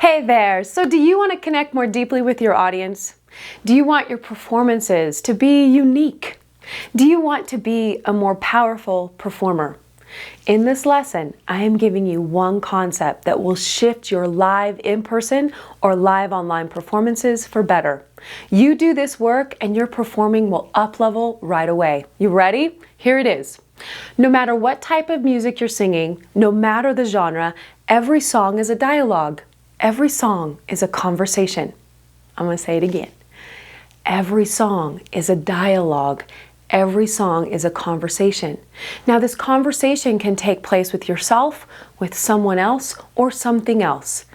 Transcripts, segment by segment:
Hey there! So do you want to connect more deeply with your audience? Do you want your performances to be unique? Do you want to be a more powerful performer? In this lesson, I am giving you one concept that will shift your live in-person or live online performances for better. You do this work and your performing will up-level right away. You ready? Here it is. No matter what type of music you're singing, no matter the genre, every song is a dialogue. Every song is a conversation. I'm going to say it again. Every song is a dialogue. Every song is a conversation. Now, this conversation can take place with yourself, with someone else, or something else.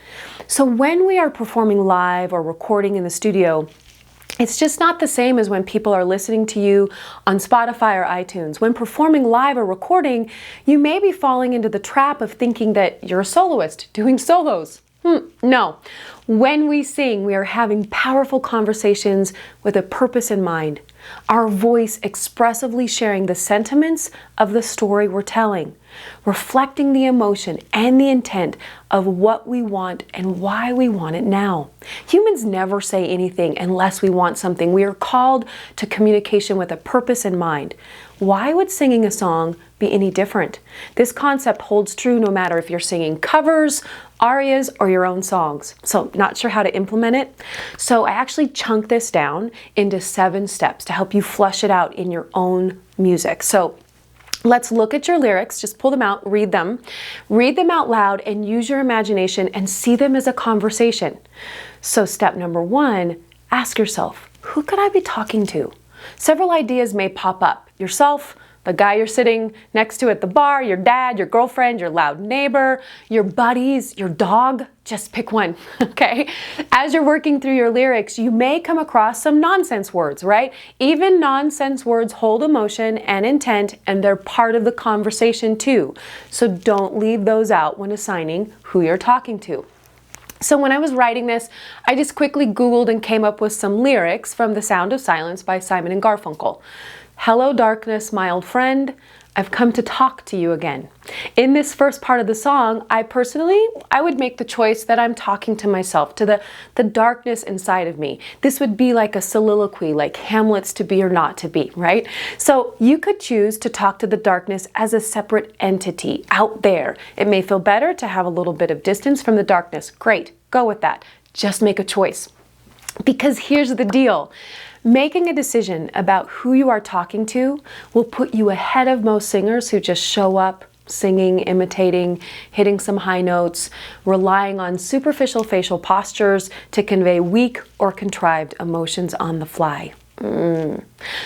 So when we are performing live or recording in the studio, it's just not the same as when people are listening to you on Spotify or iTunes. When performing live or recording, you may be falling into the trap of thinking that you're a soloist doing solos. No. When we sing, we are having powerful conversations with a purpose in mind. Our voice expressively sharing the sentiments of the story we're telling, reflecting the emotion and the intent of what we want and why we want it now. Humans never say anything unless we want something. We are called to communication with a purpose in mind. Why would singing a song be any different? This concept holds true no matter if you're singing covers, arias, or your own songs. So not sure how to implement it? So I actually chunked this down into 7 steps to help you flush it out in your own music. So let's look at your lyrics, just pull them out, read them out loud, and use your imagination and see them as a conversation. So step number 1, ask yourself, who could I be talking to? Several ideas may pop up. Yourself, the guy you're sitting next to at the bar, your dad, your girlfriend, your loud neighbor, your buddies, your dog. Just pick one, okay? As you're working through your lyrics, you may come across some nonsense words, right? Even nonsense words hold emotion and intent, and they're part of the conversation too. So don't leave those out when assigning who you're talking to. So when I was writing this, I just quickly Googled and came up with some lyrics from The Sound of Silence by Simon and Garfunkel. Hello darkness, my old friend, I've come to talk to you again. In this first part of the song, I would make the choice that I'm talking to myself, to the darkness inside of me. This would be like a soliloquy, like Hamlet's to be or not to be, right? So you could choose to talk to the darkness as a separate entity out there. It may feel better to have a little bit of distance from the darkness. Great, go with that. Just make a choice. Because here's the deal. Making a decision about who you are talking to will put you ahead of most singers who just show up, singing, imitating, hitting some high notes, relying on superficial facial postures to convey weak or contrived emotions on the fly.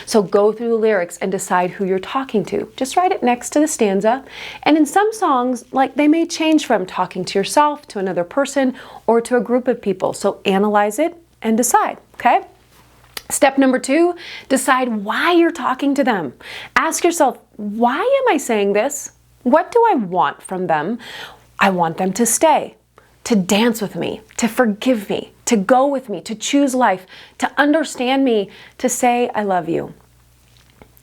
So go through the lyrics and decide who you're talking to. Just write it next to the stanza. And in some songs, they may change from talking to yourself, to another person, or to a group of people. So analyze it and decide, okay? Step number 2, decide why you're talking to them. Ask yourself, why am I saying this? What do I want from them? I want them to stay, to dance with me, to forgive me, to go with me, to choose life, to understand me, to say I love you.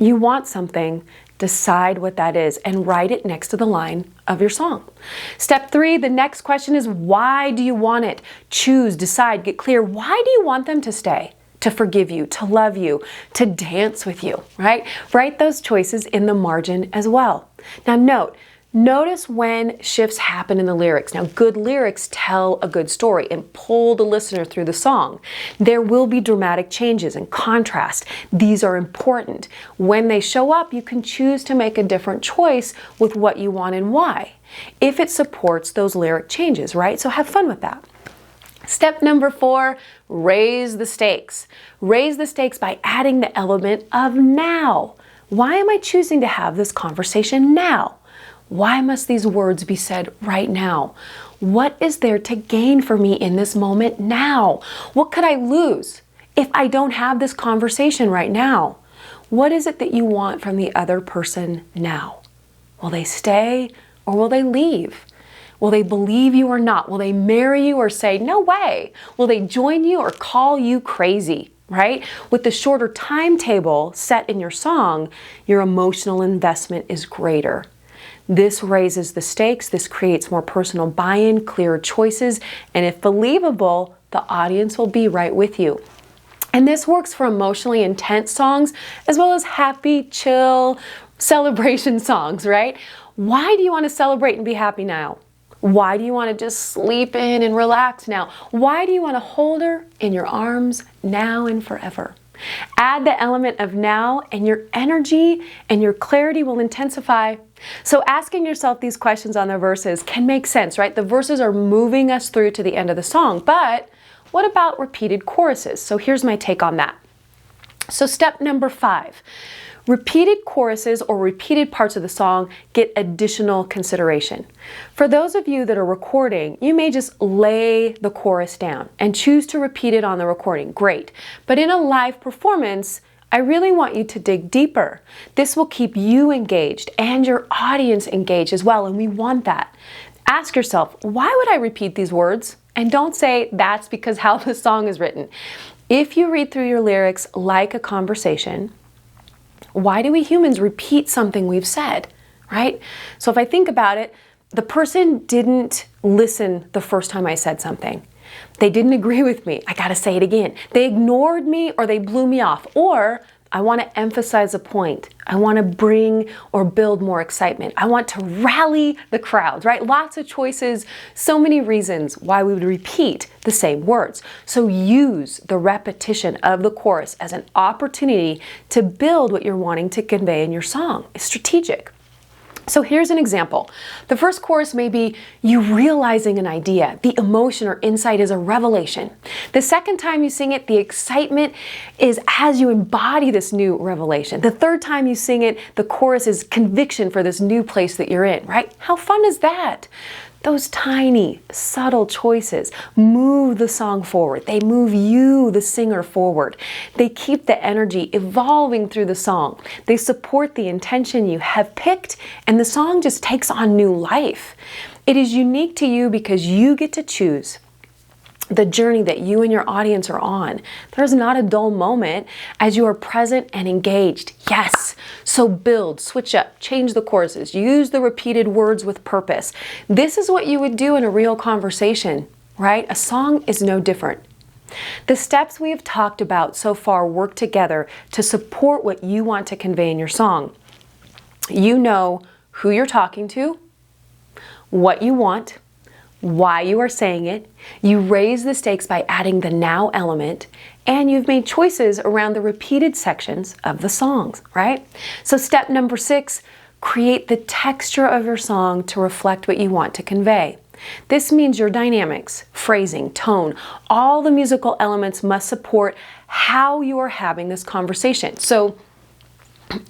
You want something, decide what that is and write it next to the line of your song. Step 3, the next question is, why do you want it? Choose, decide, get clear. Why do you want them to stay? To forgive you, to love you, to dance with you, right? Write those choices in the margin as well. Now notice when shifts happen in the lyrics. Now good lyrics tell a good story and pull the listener through the song. There will be dramatic changes and contrast. These are important. When they show up, you can choose to make a different choice with what you want and why, if it supports those lyric changes, right? So have fun with that. Step number 4, raise the stakes. Raise the stakes by adding the element of now. Why am I choosing to have this conversation now? Why must these words be said right now? What is there to gain for me in this moment now? What could I lose if I don't have this conversation right now? What is it that you want from the other person now? Will they stay or will they leave? Will they believe you or not? Will they marry you or say, no way? Will they join you or call you crazy, right? With the shorter timetable set in your song, your emotional investment is greater. This raises the stakes, this creates more personal buy-in, clearer choices, and if believable, the audience will be right with you. And this works for emotionally intense songs as well as happy, chill, celebration songs, right? Why do you want to celebrate and be happy now? Why do you want to just sleep in and relax now? Why do you want to hold her in your arms now and forever? Add the element of now and your energy and your clarity will intensify. So asking yourself these questions on the verses can make sense, right? The verses are moving us through to the end of the song, but what about repeated choruses? So here's my take on that. So step number 5. Repeated choruses or repeated parts of the song get additional consideration. For those of you that are recording, you may just lay the chorus down and choose to repeat it on the recording. Great. But in a live performance, I really want you to dig deeper. This will keep you engaged and your audience engaged as well, and we want that. Ask yourself, why would I repeat these words? And don't say that's because how the song is written. If you read through your lyrics like a conversation, why do we humans repeat something we've said, right? So if I think about it, the person didn't listen the first time I said something. They didn't agree with me. I gotta say it again. They ignored me or they blew me off. Or I want to emphasize a point. I want to bring or build more excitement. I want to rally the crowd, right? Lots of choices, so many reasons why we would repeat the same words. So use the repetition of the chorus as an opportunity to build what you're wanting to convey in your song. It's strategic. So here's an example. The first chorus may be you realizing an idea. The emotion or insight is a revelation. The second time you sing it, the excitement is as you embody this new revelation. The third time you sing it, the chorus is conviction for this new place that you're in, right? How fun is that? Those tiny, subtle choices move the song forward. They move you, the singer, forward. They keep the energy evolving through the song. They support the intention you have picked, and the song just takes on new life. It is unique to you because you get to choose the journey that you and your audience are on. There's not a dull moment as you are present and engaged. Yes. So build, switch up, change the choruses, use the repeated words with purpose. This is what you would do in a real conversation, right? A song is no different. The steps we have talked about so far work together to support what you want to convey in your song. You know who you're talking to, what you want, why you are saying it, you raise the stakes by adding the now element, and you've made choices around the repeated sections of the songs, right? So step number 6, create the texture of your song to reflect what you want to convey. This means your dynamics, phrasing, tone, all the musical elements must support how you are having this conversation. So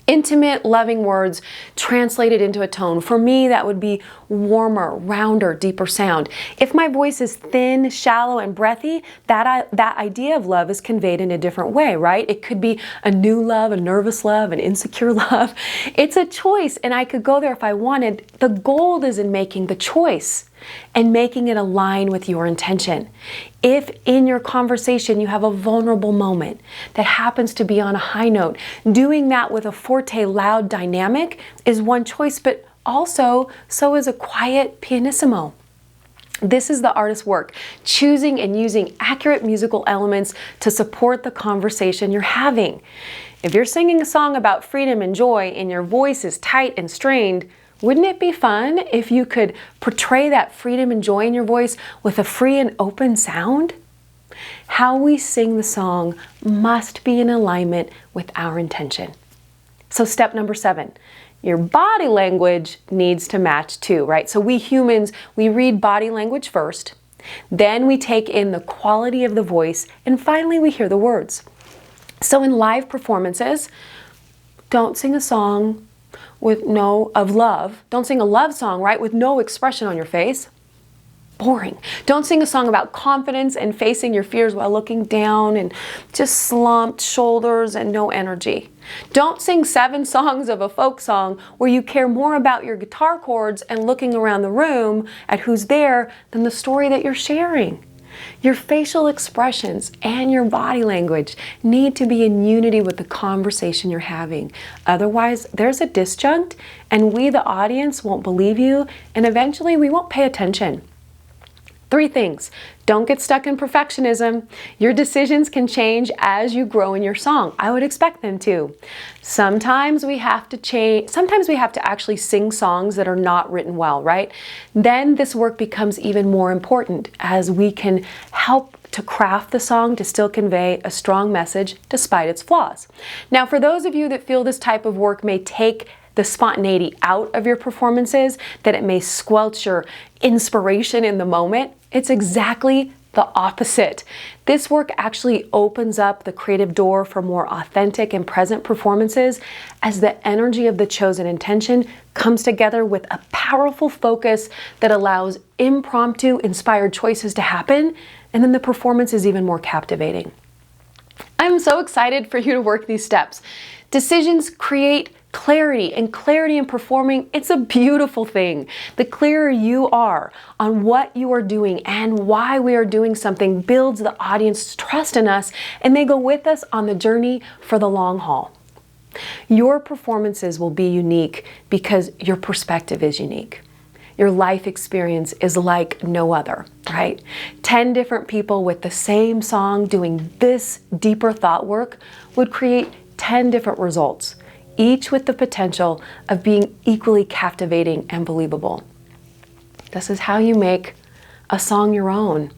intimate, loving words translated into a tone. For me, that would be warmer, rounder, deeper sound. If my voice is thin, shallow, and breathy, that idea of love is conveyed in a different way, right? It could be a new love, a nervous love, an insecure love. It's a choice, and I could go there if I wanted. The gold is in making the choice and making it align with your intention. If in your conversation you have a vulnerable moment that happens to be on a high note, doing that with a forte, loud dynamic is one choice, but also so is a quiet pianissimo. This is the artist's work, choosing and using accurate musical elements to support the conversation you're having. If you're singing a song about freedom and joy and your voice is tight and strained, wouldn't it be fun if you could portray that freedom and joy in your voice with a free and open sound? How we sing the song must be in alignment with our intention. So step number 7, your body language needs to match too, right? So we humans, we read body language first, then we take in the quality of the voice, and finally we hear the words. So in live performances, don't sing a song of love. Don't sing a love song, right, with no expression on your face. Boring. Don't sing a song about confidence and facing your fears while looking down and just slumped shoulders and no energy. Don't sing 7 songs of a folk song where you care more about your guitar chords and looking around the room at who's there than the story that you're sharing. Your facial expressions and your body language need to be in unity with the conversation you're having. Otherwise, there's a disjunct, and we, the audience, won't believe you, and eventually we won't pay attention. 3 things. Don't get stuck in perfectionism. Your decisions can change as you grow in your song. I would expect them to. Sometimes we have to actually sing songs that are not written well, right? Then this work becomes even more important as we can help to craft the song to still convey a strong message despite its flaws. Now, for those of you that feel this type of work may take the spontaneity out of your performances, that it may squelch your inspiration in the moment, it's exactly the opposite. This work actually opens up the creative door for more authentic and present performances as the energy of the chosen intention comes together with a powerful focus that allows impromptu, inspired choices to happen, and then the performance is even more captivating. I'm so excited for you to work these steps. Decisions create clarity, and clarity in performing, it's a beautiful thing. The clearer you are on what you are doing and why we are doing something builds the audience's trust in us, and they go with us on the journey for the long haul. Your performances will be unique because your perspective is unique. Your life experience is like no other, right? 10 different people with the same song doing this deeper thought work would create 10 different results, each with the potential of being equally captivating and believable. This is how you make a song your own.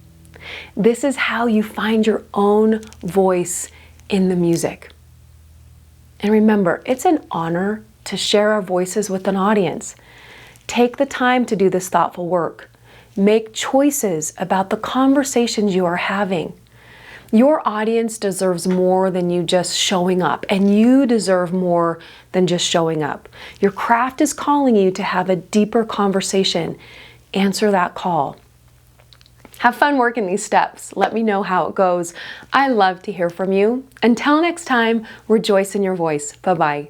This is how you find your own voice in the music. And remember, it's an honor to share our voices with an audience. Take the time to do this thoughtful work. Make choices about the conversations you are having. Your audience deserves more than you just showing up, and you deserve more than just showing up. Your craft is calling you to have a deeper conversation. Answer that call. Have fun working these steps. Let me know how it goes. I love to hear from you. Until next time, rejoice in your voice. Bye-bye.